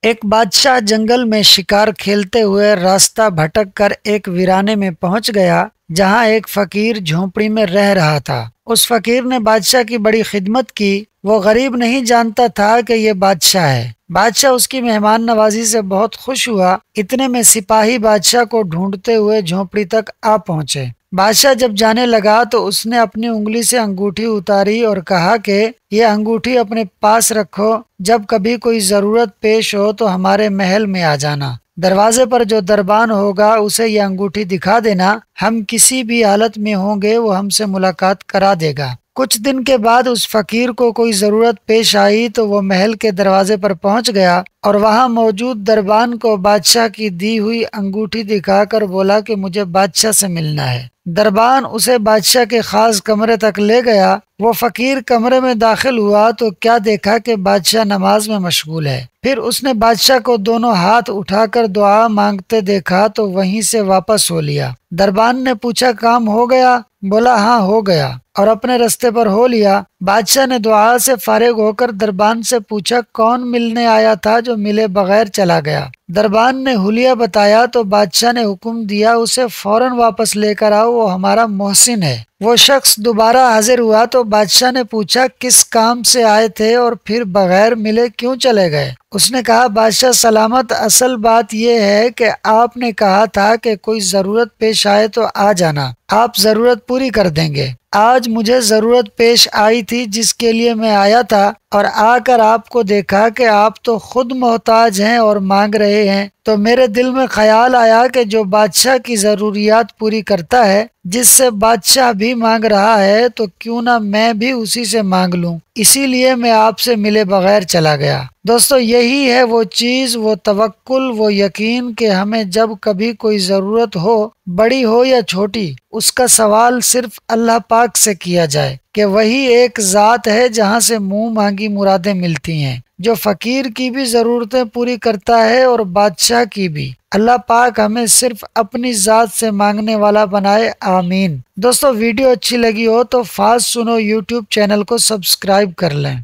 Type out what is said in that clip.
ایک بادشاہ جنگل میں شکار کھیلتے ہوئے راستہ بھٹک کر ایک ویرانے میں پہنچ گیا جہاں ایک فقیر جھونپڑی میں رہ رہا تھا۔ اس فقیر نے بادشاہ کی بڑی خدمت کی۔ وہ غریب نہیں جانتا تھا کہ یہ بادشاہ ہے۔ بادشاہ اس کی مہمان نوازی سے بہت خوش ہوا۔ اتنے میں سپاہی بادشاہ کو ڈھونڈتے ہوئے جھونپڑی تک آ پہنچے۔ بادشاہ جب جانے لگا تو اس نے اپنی انگلی سے انگوٹھی اتاری اور کہا کہ یہ انگوٹھی اپنے پاس رکھو، جب کبھی کوئی ضرورت پیش ہو تو ہمارے محل میں آ جانا۔ دروازے پر جو دربان ہوگا اسے یہ انگوٹھی دکھا دینا، ہم کسی بھی حالت میں ہوں گے وہ ہم سے ملاقات کرا دے گا۔ کچھ دن کے بعد اس فقیر کو کوئی ضرورت پیش آئی تو وہ محل کے دروازے پر پہنچ گیا اور وہاں موجود دربان کو بادشاہ کی دی ہوئی انگوٹھی دکھا کر بولا کہ مجھے بادشاہ سے ملنا ہے۔ دربان اسے بادشاہ کے خاص کمرے تک لے گیا۔ وہ فقیر کمرے میں داخل ہوا تو کیا دیکھا کہ بادشاہ نماز میں مشغول ہے۔ پھر اس نے بادشاہ کو دونوں ہاتھ اٹھا کر دعا مانگتے دیکھا تو وہیں سے واپس ہو لیا۔ دربان نے پوچھا کام ہو گیا؟ بولا ہاں ہو گیا، اور اپنے رستے پر ہو لیا۔ بادشاہ نے دعا سے فارغ ہو کر دربان سے پوچھا کون ملنے آیا تھا جو ملے بغیر چلا گیا؟ دربان نے حلیہ بتایا تو بادشاہ نے حکم دیا اسے فوراً واپس لے کر آؤ، وہ ہمارا محسن ہے۔ وہ شخص دوبارہ حاضر ہوا تو بادشاہ نے پوچھا کس کام سے آئے تھے اور پھر بغیر ملے کیوں چلے گئے؟ اس نے کہا بادشاہ سلامت، اصل بات یہ ہے کہ آپ نے کہا تھا کہ کوئی ضرورت پیش آئے تو آ جانا، آپ ضرورت پوری کر دیں گے۔ آج مجھے ضرورت پیش آئی تھی جس کے لیے میں آیا تھا، اور آ کر آپ کو دیکھا کہ آپ تو خود محتاج ہیں اور مانگ رہے ہیں، تو میرے دل میں خیال آیا کہ جو بادشاہ کی ضروریات پوری کرتا ہے، جس سے بادشاہ بھی مانگ رہا ہے، تو کیوں نہ میں بھی اسی سے مانگ لوں، اسی لیے میں آپ سے ملے بغیر چلا گیا۔ دوستو، یہی ہے وہ چیز، وہ توکل، وہ یقین کہ ہمیں جب کبھی کوئی ضرورت ہو، بڑی ہو یا چھوٹی، اس کا سوال صرف اللہ پاک سے کیا جائے کہ وہی ایک ذات ہے جہاں سے منہ مانگی مرادیں ملتی ہیں، جو فقیر کی بھی ضرورتیں پوری کرتا ہے اور بادشاہ کی بھی۔ اللہ پاک ہمیں صرف اپنی ذات سے مانگنے والا بنائے، آمین۔ دوستو، ویڈیو اچھی لگی ہو تو فاسٹ سنو یوٹیوب چینل کو سبسکرائب کر لیں۔